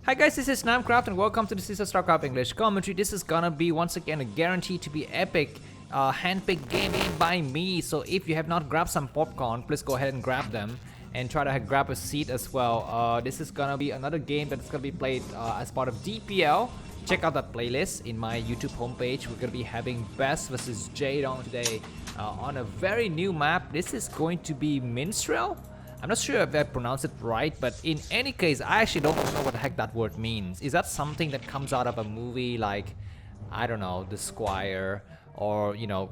Hi guys, this is Namcraft and welcome to the Starcraft English commentary. This is gonna be once again a guarantee to be epic handpicked game by me. So if you have not grabbed some popcorn, please go ahead and grab them and try to grab a seat as well. This is gonna be another game that's gonna be played as part of DPL. Check out that playlist in my YouTube homepage. We're gonna be having Best versus Jaedong today on a very new map. This is going to be Minstrel. I'm not sure if I pronounced it right, but in any case, I actually don't know what the heck that word means. Is that something that comes out of a movie like, I don't know, The Squire, or, you know,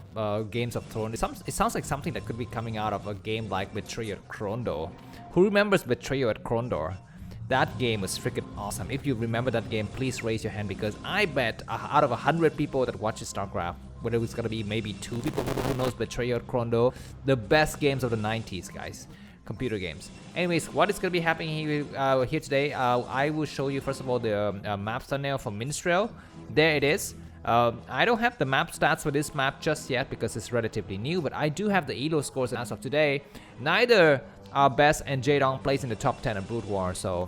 Games of Thrones? It sounds like something that could be coming out of a game like Betrayal at Krondor. Who remembers Betrayal at Krondor? That game was freaking awesome. If you remember that game, please raise your hand, because I bet out of 100 people that watches Starcraft, whether it's gonna be maybe 2 people who knows Betrayal at Krondor, the best games of the 90s, guys. Computer games. Anyways, what is going to be happening here today? I will show you first of all the map thumbnail for Minstrel. There it is. I don't have the map stats for this map just yet because it's relatively new, but I do have the elo scores as of today. Neither Best and Jaedong plays in the top 10 of Brood War, so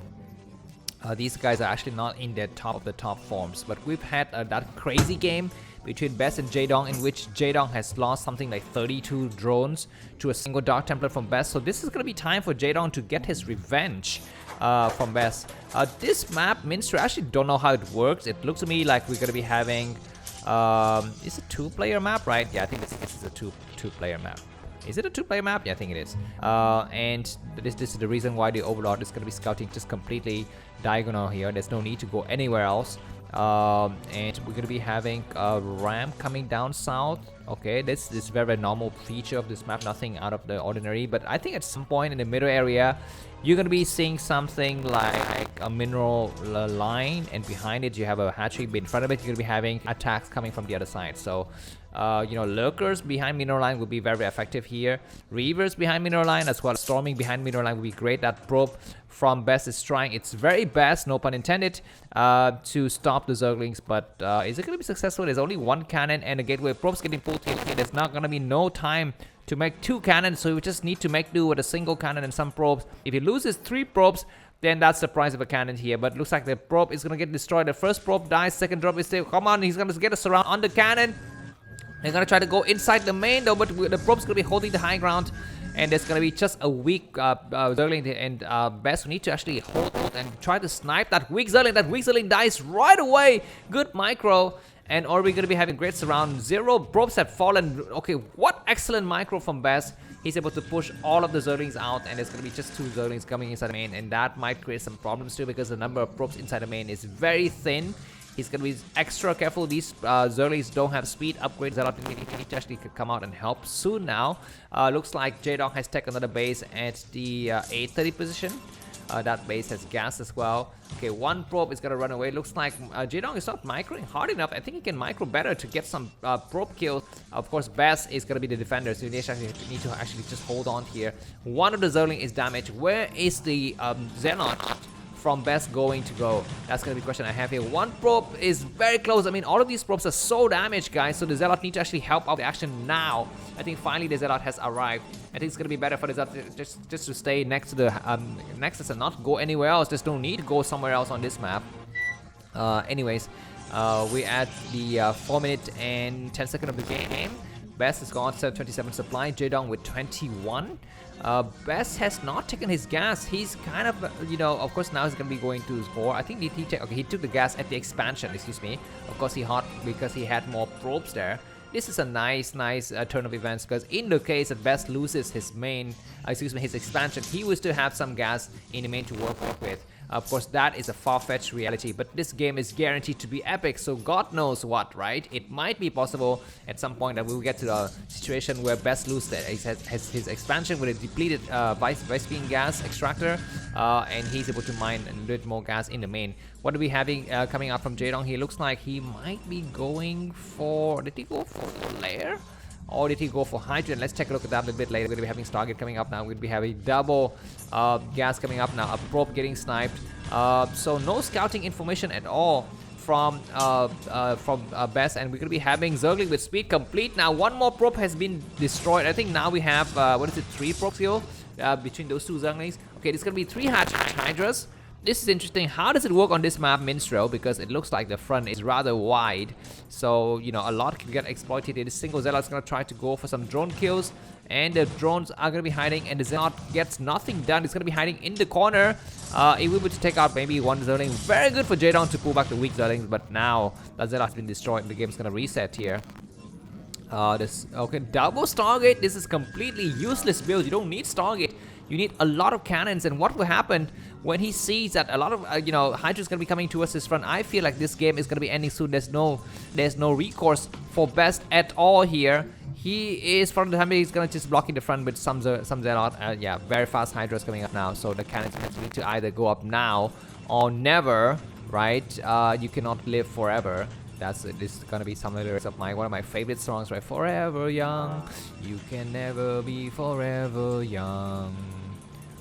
these guys are actually not in their top of the top forms. But we've had that crazy game between Best and Jaedong, in which Jaedong has lost something like 32 drones to a single Dark Templar from Best. So this is going to be time for Jaedong to get his revenge from Best. This map, Minstrel, I actually don't know how it works. It looks to me like we're going to be having... it's a 2-player map, right? Yeah, I think this is a two-player map. Is it a 2-player map? Yeah, I think it is. And this is the reason why the Overlord is going to be scouting just completely diagonal here. There's no need to go anywhere else. And we're going to be having a ramp coming down south. Okay, this is very normal feature of this map, nothing out of the ordinary. But I think at some point in the middle area, you're going to be seeing something like a mineral line, and behind it you have a hatchery. But in front of it, you're going to be having attacks coming from the other side. So you know, lurkers behind mineral line will be very effective here. Reavers behind mineral line as well. Storming behind mineral line will be great. That probe from Best is trying its very best, no pun intended, to stop the Zerglings. But is it going to be successful? There's only 1 cannon and a gateway. Probes getting pulled here. There's not going to be no time to make 2 cannons, so we just need to make do with a single cannon and some probes. If he loses 3 probes, then that's the price of a cannon here. But looks like the probe is going to get destroyed. The first probe dies, second probe is still... Come on, he's going to get us around on the cannon. They're going to try to go inside the main though, but the probe's going to be holding the high ground. And there's going to be just a weak Zergling, and Best need to actually hold and try to snipe that weak Zergling. That weak Zergling dies right away. Good micro. And are we going to be having great surround? 0 probes have fallen. Okay, what excellent micro from Best. He's able to push all of the Zerglings out, and there's going to be just 2 Zerglings coming inside the main, and that might create some problems too, because the number of probes inside the main is very thin. He's going to be extra careful. These Zerglings don't have speed upgrades. He need to actually come out and help soon now. Looks like Jaedong has taken another base at the 830 position. That base has gas as well. Okay, 1 probe is going to run away. Looks like Jaedong is not microing hard enough. I think he can micro better to get some probe kills. Of course, Best is going to be the defender, so you need to actually just hold on here. 1 of the Zergling is damaged. Where is the Xenon from Best going to go? That's going to be the question I have here. 1 probe is very close. I mean, all of these probes are so damaged, guys. So the Zealot need to actually help out the action now. I think finally the Zealot has arrived. I think it's going to be better for the Zealot just to stay next to the Nexus and not go anywhere else. There's no need to go somewhere else on this map. Anyways, we're at the 4 minute and 10 second of the game. Best has gone to 27 supply. Jaedong with 21. Best has not taken his gas. He's kind of, you know, of course now he's going to be going to his 4. I think he took the gas at the expansion, excuse me. Of course he because he had more probes there. This is a nice turn of events, because in the case that Best loses his main, his expansion, he will still have some gas in the main to work with. Of course, that is a far-fetched reality, but this game is guaranteed to be epic, so God knows what, right? It might be possible at some point that we will get to the situation where Best loses his expansion with a depleted Vice Beam gas extractor, and he's able to mine a little more gas in the main. What are we having coming out from Jaedong? He looks like he might be going for... Did he go for Lair? Or did he go for Hydrogen? Let's take a look at that a bit later. We're going to be having Stargate coming up now. We're going to be having double gas coming up now. A probe getting sniped. So no scouting information at all from Best. And we're going to be having Zergling with speed complete. Now 1 more probe has been destroyed. I think now we have, 3 probes here between those 2 Zerglings. Okay, this is going to be 3 Hydras. this is interesting. How does it work on this map, Minstrel? Because it looks like the front is rather wide. So, you know, a lot can get exploited. This single Zealot's gonna try to go for some drone kills. And the drones are gonna be hiding. And the Zealot gets nothing done. It's gonna be hiding in the corner. It will be to take out maybe one Zerling. Very good for Jaedong to pull back the weak Zerlings. But now the Zealot has been destroyed. The game's gonna reset here. Okay, double Stargate. This is completely useless build. You don't need Stargate. You need a lot of cannons. And what will happen when he sees that a lot of you know, Hydra is gonna be coming towards his front? I feel like this game is gonna be ending soon. There's no recourse for Best at all here. He is, from the time he's gonna just block in the front with some Zealot. Yeah, very fast Hydras coming up now. So the cannons need to either go up now or never, right? You cannot live forever. This is gonna be some lyrics of one of my favorite songs, right? Forever young, you can never be forever young.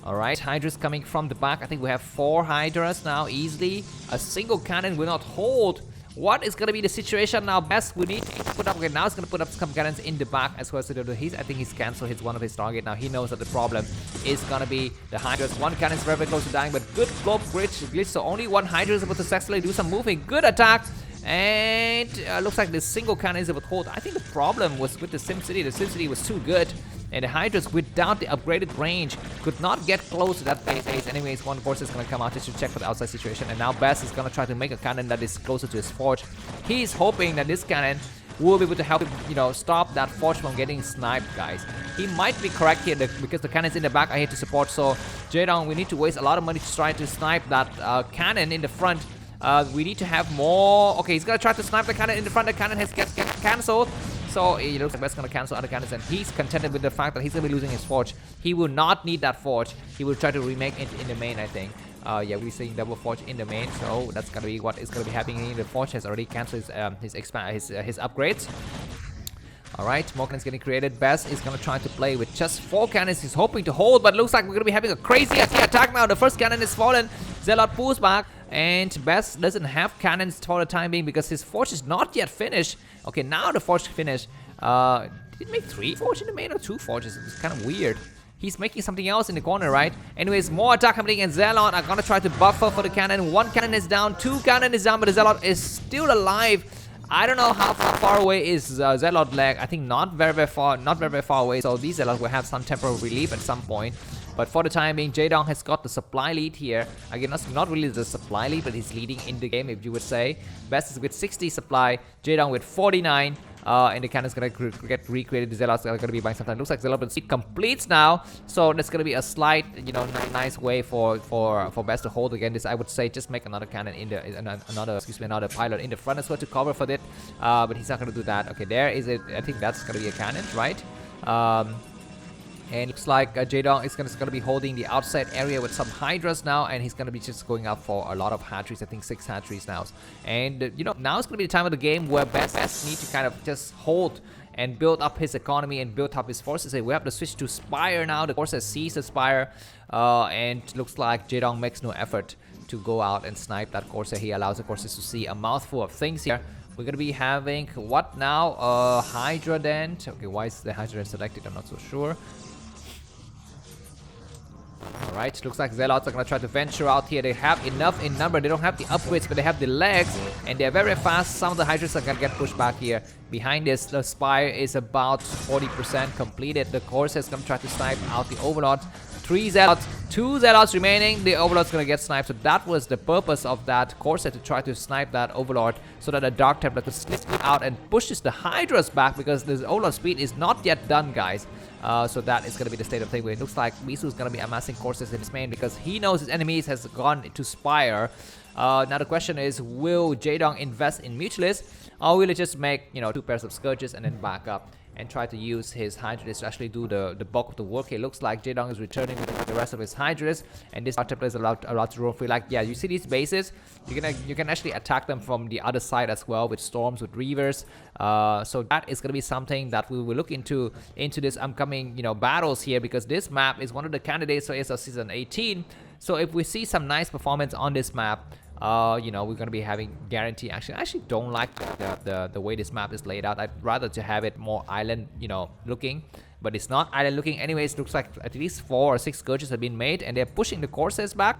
Alright, Hydras coming from the back. I think we have 4 Hydras now easily. A single cannon will not hold. What is gonna be the situation now? Best we need to put up. Okay, now it's gonna put up some cannons in the back as well. So I think he's cancelled one of his target. Now he knows that the problem is gonna be the Hydras. One cannon is very close to dying, but good blob glitch. So only one Hydra is able to successfully do some moving. Good attack. And looks like this single cannon is able to hold. I think the problem was with the SimCity. The SimCity was too good. And the Hydras, without the upgraded range, could not get close to that base. Anyways, one Corsair is going to come out just to check for the outside situation. And now Best is going to try to make a cannon that is closer to his forge. He's hoping that this cannon will be able to help him, you know, stop that forge from getting sniped, guys. He might be correct here because the cannons in the back are here to support. So, Jaedong, we need to waste a lot of money to try to snipe that cannon in the front. We need to have more. Okay, he's gonna try to snipe the cannon in the front. The cannon has get cancelled. So it looks like Best's gonna cancel other cannons, and he's contented with the fact that he's gonna be losing his forge. He will not need that forge. He will try to remake it in the main, I think. Yeah, we're seeing double forge in the main, so that's gonna be what is gonna be happening. The forge has already cancelled his upgrades. Alright, more cannons getting created. Best is gonna try to play with just 4 cannons. He's hoping to hold, but looks like we're gonna be having a crazy attack now. The first cannon is fallen. Zealot pulls back, and Best doesn't have cannons for the time being because his forge is not yet finished. Okay, now the forge finished. Did he make 3 forges in the main or 2 forges? It's kind of weird. He's making something else in the corner, right? Anyways, more attack happening, and Zealot are gonna try to buffer for the cannon. 1 cannon is down, 2 cannon is down, but the Zealot is still alive. I don't know how far away is Zealot leg. I think not very far away. So these Zealots will have some temporary relief at some point. But for the time being, Jaedong has got the supply lead here. Again, not really the supply lead, but he's leading in the game, if you would say. Best is with 60 supply, Jaedong with 49. And the cannon's gonna get recreated. The Zealots are gonna be buying some time. Looks like Zealot seat completes now, so there's gonna be a slight, you know, nice way for Best to hold again. This, I would say, just make another cannon in the another pilot in the front as well to cover for it. But he's not gonna do that. Okay, there is it. I think that's gonna be a cannon, right? And it looks like Jaedong is gonna be holding the outside area with some Hydras now, and he's gonna be just going up for a lot of hatcheries. I think 6 hatcheries now. And you know, now it's gonna be the time of the game where Best need to kind of just hold and build up his economy and build up his forces. We have to switch to Spire now. The Corsair sees the Spire, and looks like Jaedong makes no effort to go out and snipe that Corsair. He allows the Corsair to see a mouthful of things here. We're gonna be having what now? Hydra Dent. Okay, why is the Hydra Dent selected? I'm not so sure. Alright, looks like Zealots are gonna try to venture out here. They have enough in number. They don't have the upgrades, but they have the legs, and they're very fast. Some of the Hydras are gonna get pushed back here. Behind this, the Spire is about 40% completed. The Corsair is gonna try to snipe out the Overlord. 3 Zealots, 2 Zealots remaining. The Overlord's gonna get sniped. So that was the purpose of that Corsair, to try to snipe that Overlord, so that the Dark Templar could slip out and pushes the Hydras back, because the Overlord speed is not yet done, guys. So that is going to be the state of thing. Where it looks like Misu is going to be amassing Corsairs in his main, because he knows his enemies has gone to Spire. Now the question is, will Jaedong invest in Mutalisk, or will he just make, you know, 2 pairs of Scourges and then back up and try to use his Hydras to actually do the bulk of the work? It looks like Jaedong is returning with the rest of his Hydras, and this Templar is allowed to roam free. Like, yeah, you see these bases, you can actually attack them from the other side as well, with Storms, with Reavers. So that is going to be something that we will look into this upcoming, you know, battles here, because this map is one of the candidates for ASL Season 18. So if we see some nice performance on this map, you know, we're going to be having guarantee action. I actually don't like the way this map is laid out. I'd rather to have it more island, you know, looking, but it's not island looking anyways. Looks like at least 4 or 6 Scourges have been made, and they're pushing the Corsairs back.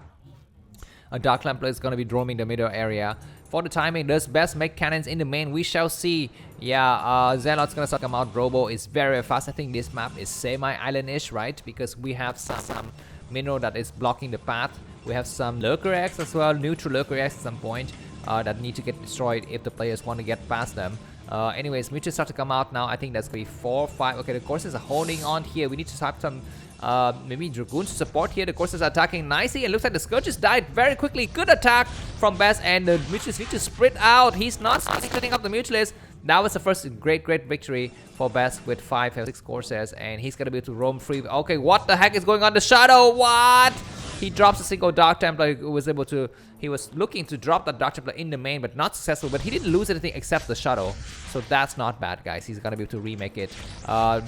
A Dark Templar is going to be roaming the middle area. For the timing, does best make cannons in the main? We shall see. Yeah, Zealot's gonna start come out. Robo is very fast. I think this map is semi-island-ish, right? Because we have some mineral that is blocking the path. We have some lurker eggs as well, neutral lurker eggs at some point that need to get destroyed if the players want to get past them. Anyways, Mutuals start to come out now. I think that's gonna be 4, 5. Okay, the Corsairs are holding on here. We need to have some maybe Dragoons to support here. The Corsairs are attacking nicely. It looks like the Scourges died very quickly. Good attack from Best, and the Mutualists need to split out. He's not splitting up the Mutualists. That was the first great victory for Best with 5 or 6 Corsairs, and he's gonna be able to roam free. Okay, what the heck is going on? The Shadow, what? He drops a single Dark Templar. He was looking to drop that Dark Templar in the main, but not successful. But he didn't lose anything except the Shadow. So that's not bad, guys. He's gonna be able to remake it.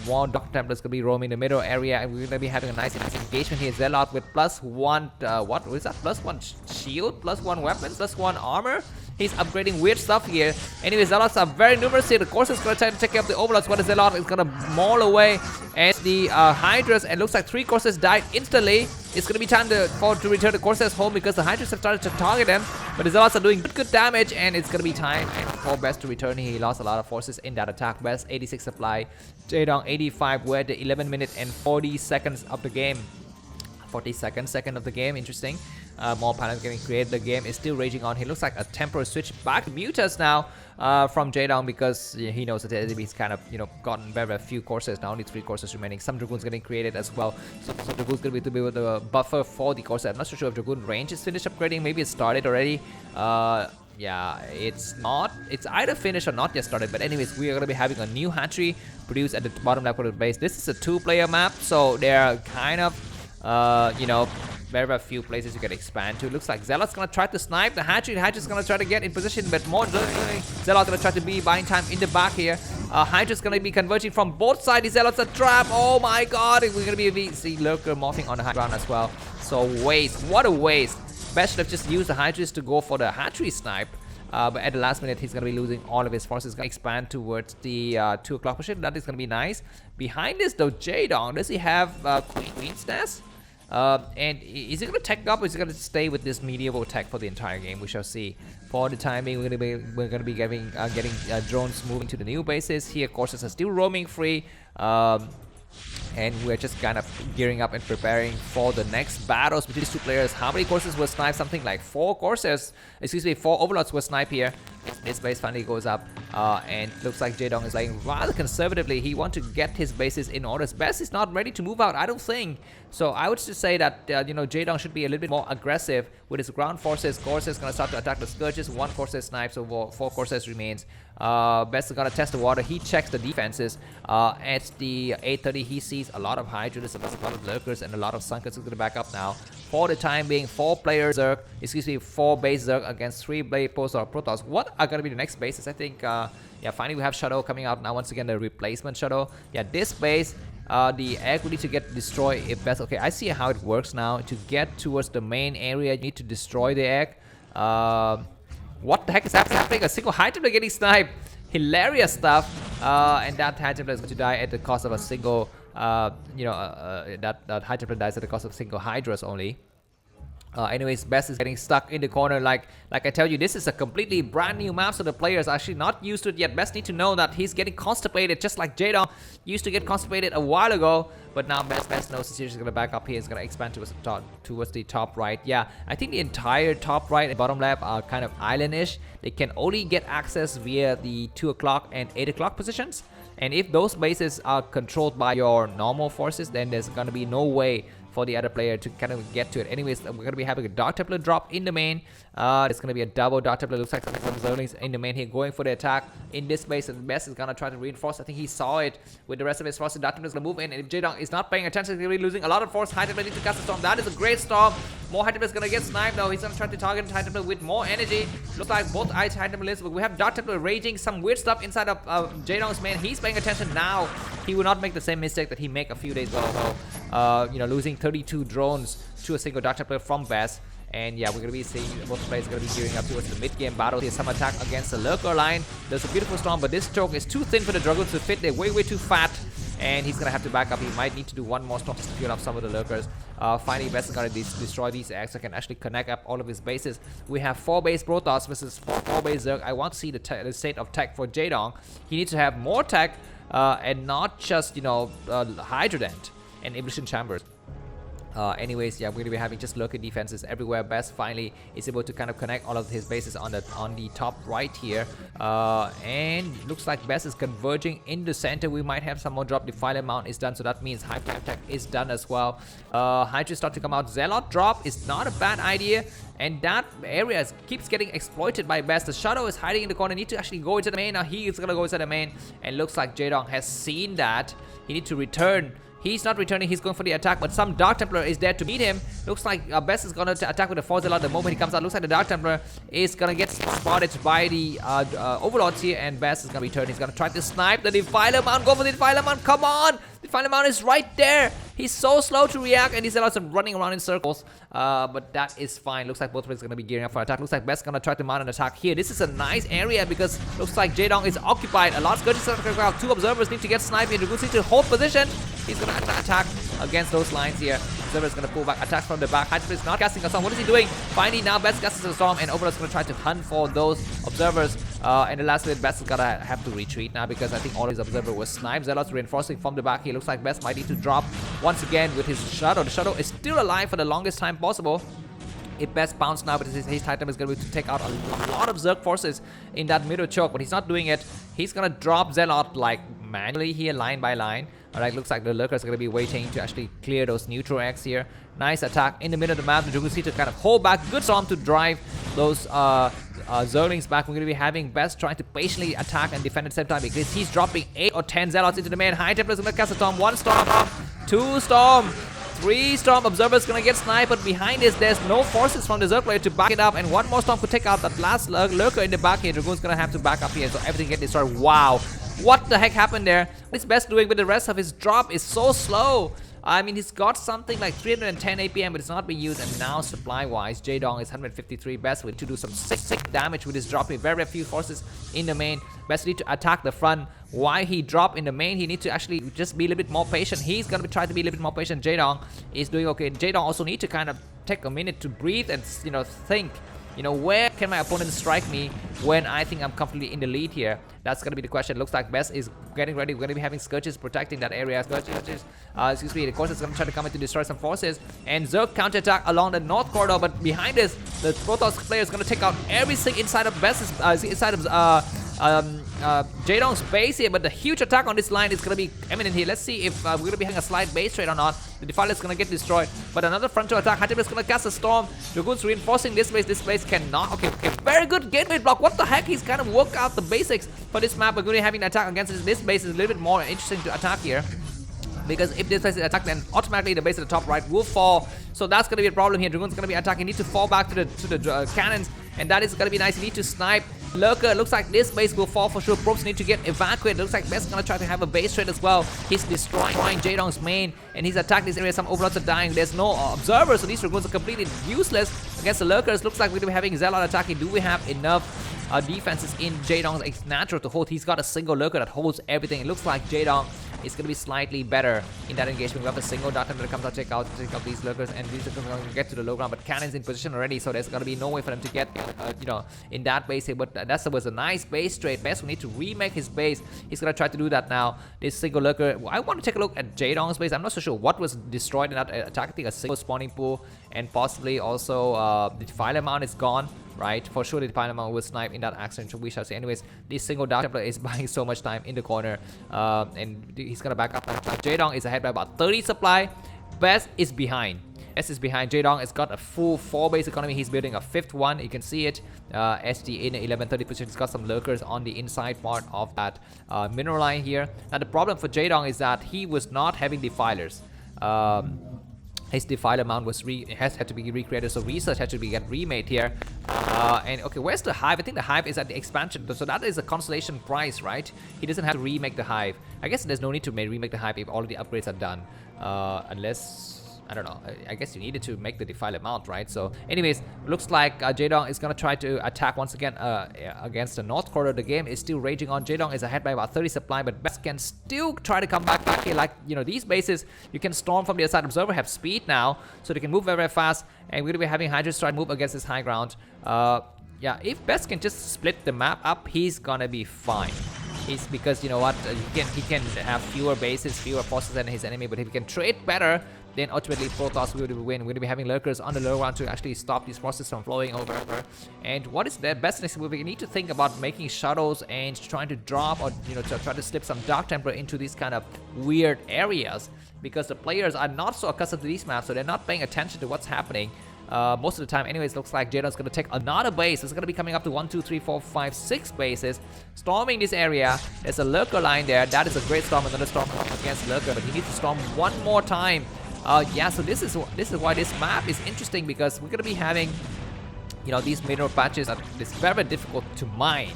One Dark Templar is gonna be roaming the middle area, and we're gonna be having a nice engagement here. Zealot with +1, what is that? +1 shield, +1 weapons, +1 armor. He's upgrading weird stuff here. Anyway, Zealots are very numerous here. The Corsairs is gonna try to take care of the Overlords, but the Zealot is gonna maul away as the Hydras, and looks like 3 Corsairs died instantly. It's gonna be time to return the Corsairs home because the Hydras have started to target them, but the Zealots are doing good damage, and it's gonna be time for Best to return. He lost a lot of forces in that attack. Best 86 supply, Jaedong 85. We're at the 11 minutes and 40 seconds of the game. 42nd of the game. Interesting. More panels getting created. The game is still raging on. He looks like a temporary switch back to Mutas now from Jaedong, because he knows that the enemy's kind of, gotten very few Corsairs now. Only 3 Corsairs remaining. Some Dragoons getting created as well. So Dragoons going to be able to buffer for the Corsair. I'm not so sure if Dragoon range is finished upgrading. Maybe it started already. Yeah, it's not. It's either finished or not yet started. But anyways, we are going to be having a new hatchery produced at the bottom left of the base. This is a 2-player map, so they're kind of very few places you can expand to. It looks like Zealot's gonna try to snipe the hatchery. The hatchery's gonna try to get in position, but more Zealot's gonna try to be buying time in the back here. Hydra's gonna be converging from both sides. The Zealot's a trap. Oh my god, we're gonna be see Lurker morphing on the high ground as well. So waste, what a waste. Best should have just used the Hydras to go for the hatchery snipe. But at the last minute, he's going to be losing all of his forces. He's going to expand towards the 2 o'clock position. That is going to be nice. Behind this, though, Jaedong, does he have Queen's Nest? And is he going to tech up, or is he going to stay with this medieval tech for the entire game? We shall see. For the time being, we're going to be getting drones moving to the new bases. Here, Corsairs are still roaming free. And we're just kind of gearing up and preparing for the next battles between these 2 players. How many Corsairs will snipe? Something like 4 Overlords will snipe here. This base finally goes up, and looks like Jaedong is playing rather conservatively. He wants to get his bases in order. Best is not ready to move out, I don't think. So I would just say that Jaedong should be a little bit more aggressive with his ground forces. Corsair is gonna start to attack the Scourges. 1 Corsair snipes, so 4 Corsairs remains. Best is gonna test the water. He checks the defenses. At the 8:30, he sees a lot of Hydras, a lot of Lurkers, and a lot of Sunkers. Is gonna back up now. For the time being, 4 players Zerg, 4 base Zerg against 3 Blade Posts or Protoss. What are gonna be the next bases? I think, yeah, finally we have Shadow coming out now. Once again, the replacement Shadow. Yeah, this base, the egg will need to get destroyed if Best. Okay, I see how it works now. To get towards the main area, you need to destroy the egg. What the heck is happening? A single Hydra getting sniped. Hilarious stuff. And that Hydra is going to die at the cost of a single, that Hydra dies at the cost of single Hydras only. Anyways, Best is getting stuck in the corner. Like I tell you, this is a completely brand new map, so the players are actually not used to it yet. Best need to know that he's getting constipated, just like Jaedong used to get constipated a while ago. But now Best knows the series is going to back up here. He's going to expand towards the top right. Yeah, I think the entire top right and bottom left are kind of islandish. They can only get access via the 2 o'clock and 8 o'clock positions. And if those bases are controlled by your normal forces, then there's going to be no way for the other player to kind of get to it. Anyways, we're going to be having a Dark Templar drop in the main. It's going to be a double Dark Templar. Looks like some Zerglings in the main here going for the attack in this base. And Best is going to try to reinforce. I think he saw it with the rest of his forces. Dark Templar is going to move in. And if Jaedong is not paying attention, he's going to be losing a lot of force. High Templar needs to cast a storm. That is a great storm. More High Templar is going to get sniped though. He's going to try to target High Templar with more energy. Looks like both High Templar lives, but we have Dark Templar raging some weird stuff inside of Jaedong's main. He's paying attention now. He will not make the same mistake that he made a few days ago. Losing 32 drones to a single Dark Templar from Best. And yeah, we're going to be seeing both players going to be gearing up towards the mid-game battle. Here's some attack against the Lurker line. There's a beautiful storm, but this choke is too thin for the Dragoons to fit. They're way too fat. And he's going to have to back up. He might need to do one more storm just to kill off some of the Lurkers. Finally, Best is gonna destroy these eggs, so can actually connect up all of his bases. We have 4 base Protoss versus 4 base Zerg. I want to see the state of tech for Jaedong. He needs to have more tech and not just, you know, Hydrodent and Evolution Chambers. Anyways, yeah, we're going to be having just lurker defenses everywhere. Best finally is able to kind of connect all of his bases on the top right here. And looks like Best is converging in the center. We might have some more drop. Defiler Mount is done, so that means Hive Time Tech is done as well. Hydra start to come out. Zealot drop is not a bad idea. And that area keeps getting exploited by Best. The Shadow is hiding in the corner. Need to actually go into the main. Now he is going to go inside the main. And looks like Jaedong has seen that. He needs to return. He's not returning, he's going for the attack, but some Dark Templar is there to meet him. Looks like Best is going to attack with the Force Zealot the moment he comes out. Looks like the Dark Templar is going to get spotted by the Overlords here, and Best is going to return. He's going to try to snipe the Defiler Mount. Go for the Defiler Mount, come on! Defiler Mount is right there. He's so slow to react, and these Zealots are running around in circles. But that is fine. Looks like both players are going to be gearing up for attack. Looks like Best going to try to mount an attack here. This is a nice area because looks like Jaedong is occupied. A lot of skirmishes are going to go. 2 observers need to get sniped. Dragoons need to hold position. He's going to attack against those lines here. Observer is going to pull back attacks from the back. Hydra is not casting a storm. What is he doing? Finally, now Best casts a storm, and Overlord is going to try to hunt for those observers. And the last minute, Best is going to have to retreat now because I think all his observer was sniped. Zealots reinforcing from the back. He looks like Best might need to drop once again with his Shadow. The Shadow is still alive for the longest time possible. If Best bounce now, but his Titan is going to take out a lot of Zerg forces in that middle choke, but he's not doing it. He's going to drop Zealot like manually here, line by line. Alright, looks like the lurkers are going to be waiting to actually clear those neutral eggs here. Nice attack in the middle of the map. The Dragoons need to kind of hold back. Good storm to drive those Zerglings back. We're going to be having Best trying to patiently attack and defend at the same time because he's dropping 8 or 10 Zealots into the main. High Templar is going to cast a storm. 1 storm, 2 storm, 3 storm. Observer's going to get sniped, but behind this, there's no forces from the Zerg player to back it up. And 1 more storm could take out that last lurker in the back here. Dragoon's going to have to back up here, so everything gets destroyed. Wow. What the heck happened there? What is Best doing with the rest of his drop is so slow. I mean, he's got something like 310 APM, but it's not being used. And now, supply-wise, Jaedong is 153. Best need to do some sick damage with his drop. Very few forces in the main. Best need to attack the front. Why he drop in the main? He needs to actually just be a little bit more patient. He's gonna try to be a little bit more patient. Jaedong is doing okay. Jaedong also need to kind of take a minute to breathe and, you know, think. You know, where can my opponent strike me when I think I'm comfortably in the lead here? That's going to be the question. Looks like Best is getting ready. We're going to be having Skirmishes protecting that area. Skirmishes, excuse me, the Corsair is going to try to come in to destroy some forces. And Zerg counterattack along the north corridor. But behind this, the Protoss player is going to take out everything inside of Best's, inside of Jaedong's base here, but the huge attack on this line is going to be imminent here. Let's see if we're going to be having a slight base trade or not. The Defiler is going to get destroyed, but another frontal attack. Hydra is going to cast a storm. Dragoons reinforcing this base. This base cannot. Okay, very good gateway block. What the heck? He's kind of worked out the basics for this map. We're going to be having an attack against this base. Is a little bit more interesting to attack here. Because if this base is attacked, then automatically the base at the top right will fall. So that's going to be a problem here. Dragoon's going to be attacking. Need to fall back to the cannons, and that is going to be nice. You need to snipe. Lurker, looks like this base will fall for sure. Probes need to get evacuated. Looks like Best's going to try to have a base trade as well. He's destroying Jaedong's main, and he's attacked this area. Some Overlords are dying. There's no observers, so these Dragoons are completely useless against the Lurkers. Looks like we're going to be having Zealot attacking. Do we have enough defenses in Jaedong's natural to hold? He's got a single Lurker that holds everything. It looks like Jaedong is going to be slightly better in that engagement. We have a single Dark that comes out, take out these Lurkers, and these are going to get to the low ground, but cannons in position already, so there's going to be no way for them to get you know, in that base here. But that was a nice base trade. Best will need to remake his base. He's going to try to do that now. This single Lurker, I want to take a look at Jaedong's base. I'm not so sure what was destroyed in that attack. I think a single spawning pool, and possibly also the Defiler Mount is gone. Right, for sure the Defiler Mount will snipe in that accident, so we shall see. Anyways, this single Dark Templar is buying so much time in the corner, and he's gonna back up. Jaedong is ahead by about 30 supply. Best is behind. Best is behind. Jaedong has got a full 4-base economy. He's building a 5th one. You can see it. SD in 1130 position. He's got some lurkers on the inside part of that mineral line here. Now the problem for Jaedong is that he was not having defilers. His Defiler Mount was had to be recreated, so research had to be remade here. And okay, where's the Hive? I think the Hive is at the expansion, so that is a consolation price, right? He doesn't have to remake the Hive. I guess there's no need to remake the Hive if all of the upgrades are done, unless I don't know. I guess you needed to make the Defiler mount, right? So anyways, looks like Jaedong is gonna try to attack once again against the North Corridor. The game is still raging on. Jaedong is ahead by about 30 supply, but Best can still try to come back here. Like, you know, these bases, you can storm from the other side. Observer have speed now, so they can move very, very fast. And we're gonna be having Hydra try to move against this high ground. Yeah, if Best can just split the map up, he's gonna be fine. It's because, you know what, he can have fewer bases, fewer forces than his enemy, but if he can trade better, then ultimately Protoss will win. We're going to be having lurkers on the low ground to actually stop these forces from flowing over. And what is their best next move? We need to think about making shuttles and trying to drop, or you know, to try to slip some Dark Templar into these kind of weird areas, because the players are not so accustomed to these maps, so they're not paying attention to what's happening. Most of the time, anyways, looks like Jaedong's going to take another base. It's going to be coming up to 1, 2, 3, 4, 5, 6 bases, storming this area. There's a lurker line there. That is a great storm. Another storm against lurker, but he needs to storm one more time. Yeah, so this is why this map is interesting, because we're going to be having, you know, these mineral patches that is very, very difficult to mine.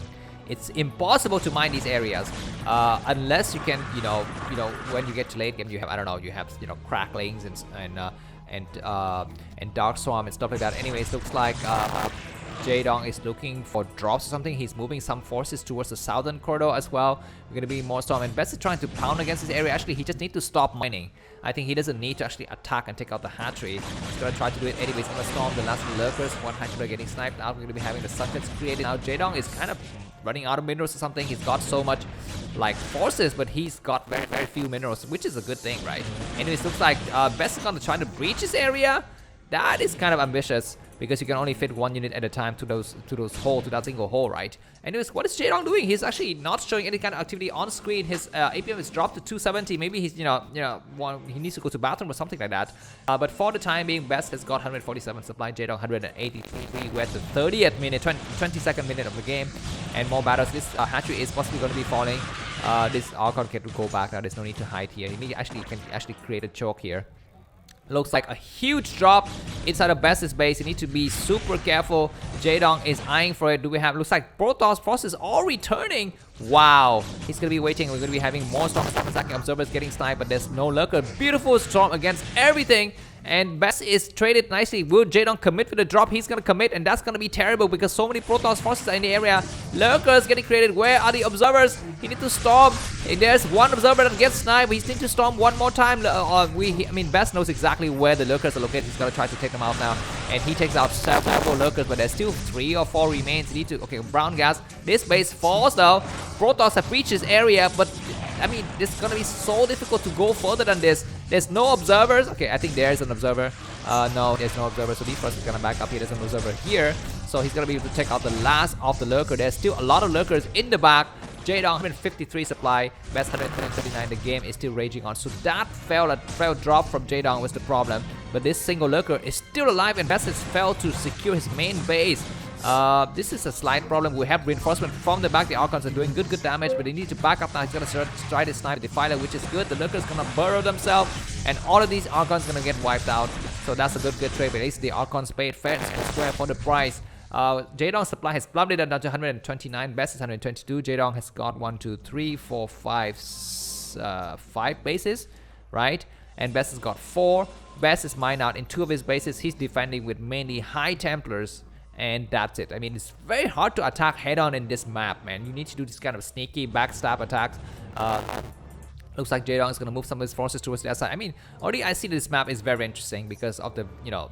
It's impossible to mine these areas unless you can, you know, when you get to late game, you have, I don't know, you have, you know, cracklings and Dark Swarm and stuff like that. Anyways, looks like Jaedong is looking for drops or something. He's moving some forces towards the southern corridor as well. We're going to be more storm, and Best is trying to pound against this area. Actually, he just needs to stop mining. I think he doesn't need to actually attack and take out the hatchery. He's going to try to do it anyways. He's going to storm the last lurkers. One hatchery getting sniped out. We're going to be having the suckets created. Now Jaedong is kind of running out of minerals or something. He's got so much like forces, but he's got very, very few minerals, which is a good thing, right? Anyways, looks like Best is going to try to breach this area. That is kind of ambitious, because you can only fit one unit at a time to that single hole, right? Anyways, what is Jaedong doing? He's actually not showing any kind of activity on screen. His APM is dropped to 270. Maybe he's, he needs to go to bathroom or something like that. But for the time being, Best has got 147 supply. Jaedong 183. We're at the 30th minute, 22nd minute of the game, and more battles. This hatchery is possibly going to be falling. This Archon can go back now. There's no need to hide here. He can actually create a choke here. Looks like a huge drop inside of Best's base. You need to be super careful. Jaedong is eyeing for it. Do we have? Looks like Protoss forces all returning. Wow. He's going to be waiting. We're going to be having more storms attacking. Observers getting sniped, but there's no lurker. Beautiful storm against everything. And Best is traded nicely. Will Jaedong commit with the drop? He's going to commit, and that's going to be terrible because so many Protoss forces are in the area. Lurkers getting created. Where are the observers? He needs to storm. There's one observer that gets sniped. He needs to storm one more time. I mean, Best knows exactly where the lurkers are located. He's going to try to take them out now. And he takes out several lurkers, but there's still 3 or 4 remains. You need to... Okay, brown gas. This base falls though. Protoss have reached this area, but... I mean, this is going to be so difficult to go further than this. There's no observers. Okay, I think there's an observer. No, there's no observer. So these forces are going to back up here. There's an observer here. So he's going to be able to take out the last of the lurker. There's still a lot of lurkers in the back. Jaedong 153 supply. Best 139. The game is still raging on. So that failed drop from Jaedong was the problem. But this single lurker is still alive, and Best has failed to secure his main base. This is a slight problem. We have reinforcement from the back. The Archons are doing good damage, but they need to back up now. He's going to try to snipe the Defiler, which is good. The Lurker is going to burrow themselves, and all of these Archons are going to get wiped out. So that's a good trade. But at least the Archons paid fair and square for the price. Jaedong's supply has plummeted down to 129. Best is 122. Jaedong has got 1, 2, 3, 4, 5, 5 bases, right? And Best has got 4. Best is mined out in 2 of his bases. He's defending with mainly High Templars. And that's it. I mean, it's very hard to attack head-on in this map, man. You need to do this kind of sneaky backstab attacks. Looks like Jaedong is going to move some of his forces towards the other side. I mean, already I see this map is very interesting because of the,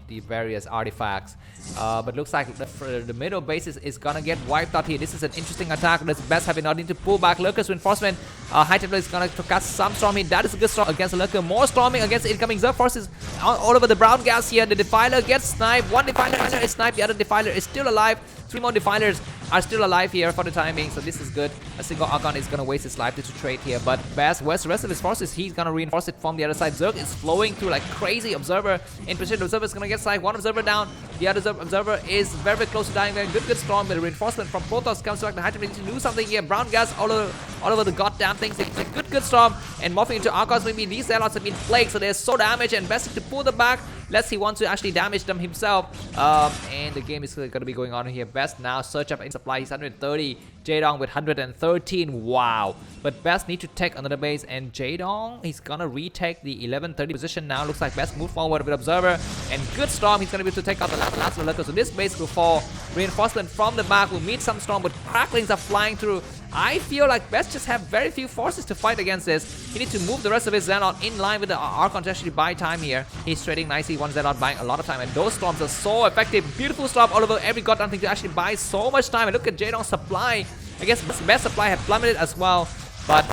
the various artifacts. But looks like the middle bases is going to get wiped out here. This is an interesting attack. This Best having not need to pull back Lurkers reinforcement. High Templar is going to cast some storming. That is a good storm against the Lurker. More storming against incoming Zerg forces all over the brown gas here. The Defiler gets sniped. One Defiler is sniped. The other Defiler is still alive. 3 more Defilers are still alive here for the time being, so this is good. A single Archon is going to waste his life to trade here, but Best, where's the rest of his forces? He's going to reinforce it from the other side. Zerg is flowing through like crazy. Observer in position. The Observer is going to get sniped. One Observer down. The other Observer is very, very close to dying there. Good storm, but the reinforcement from Protoss comes back. The Hydra needs to do something here. Brown gas all over the goddamn things. It's a good good storm and morphing into Archons. Maybe these Zealots have been plagued, so they're so damaged, and best to pull them back. Let's he wants to actually damage them himself. And the game is going to be going on here. Best now search up in supply. He's 130. Jaedong with 113. Wow. But Best need to take another base, and Jaedong, he's gonna retake the 1130 position now. Looks like Best move forward with Observer and good storm. He's gonna be able to take out the last lurker. So this base will fall. Reinforcement from the back will meet some storm, but cracklings are flying through. I feel like Best just have very few forces to fight against this. He needs to move the rest of his Zealot in line with the Archon to actually buy time here. He's trading nicely, one Zealot buying a lot of time, and those storms are so effective. Beautiful storm all over every goddamn thing to actually buy so much time. And look at Jaedong's supply. I guess Best supply had plummeted as well, but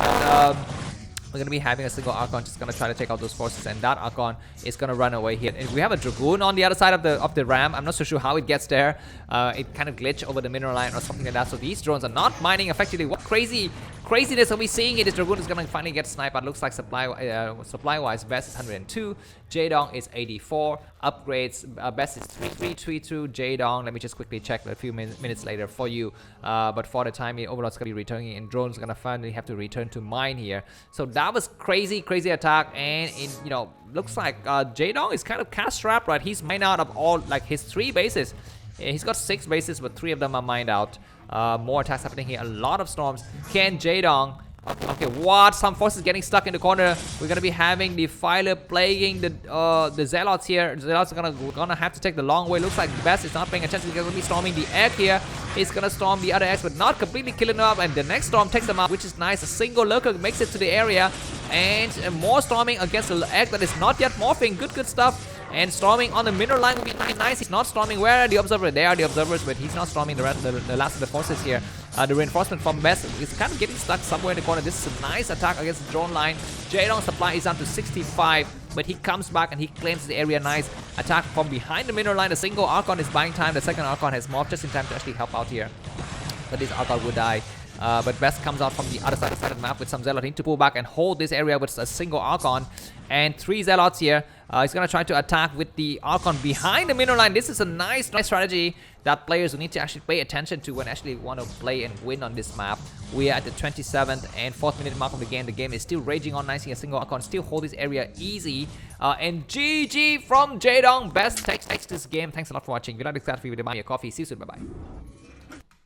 we're going to be having a single Archon just going to try to take out those forces, and that Archon is going to run away here. And we have a Dragoon on the other side of the ram. I'm not so sure how it gets there. It kind of glitched over the mineral line or something like that. So these drones are not mining effectively. What craziness are we seeing here? This Dragoon is going to finally get sniped. It looks like supply-wise, Best is 102. Jaedong is 84. Upgrades, Best is 332. Jaedong, let me just quickly check a few minutes later for you. But for the time being, Overlord's going to be returning, and drones going to finally have to return to mine here. So that was crazy attack, and it, you know, looks like Jaedong is kind of cash strapped, right? He's mined out of all, like, his 3 bases. He's got 6 bases, but 3 of them are mined out. More attacks happening here. A lot of storms. Can Jaedong... Okay, what? Some forces getting stuck in the corner. We're gonna be having the Filer plaguing the Zealots here. The Zealots are gonna have to take the long way. Looks like Best is not paying attention. He's gonna be storming the egg here. He's gonna storm the other eggs, but not completely killing them up. And the next storm takes them out, which is nice. A single lurker makes it to the area, and more storming against the egg that is not yet morphing. Good stuff. And storming on the mineral line will be nice. He's not storming. Where are the observers? There are the observers, but he's not storming the last of the forces here. The reinforcement from Best is kind of getting stuck somewhere in the corner. This is a nice attack against the drone line. Jaedong's supply is down to 65, but he comes back and he claims the area. Nice attack from behind the mineral line. A single Archon is buying time. The second Archon has morphed just in time to actually help out here. But this Archon would die. But Best comes out from the other side of the map with some Zealot. Need to pull back and hold this area with a single Archon. And 3 Zealots here. He's going to try to attack with the Archon behind the mineral line. This is a nice strategy that players will need to actually pay attention to when actually want to play and win on this map. We are at the 27th and 4th minute mark of the game. The game is still raging on nicely. A single Archon still hold this area easy. And GG from Jaedong. Best takes this game. Thanks a lot for watching. If you like this video, buy me a coffee. See you soon. Bye-bye.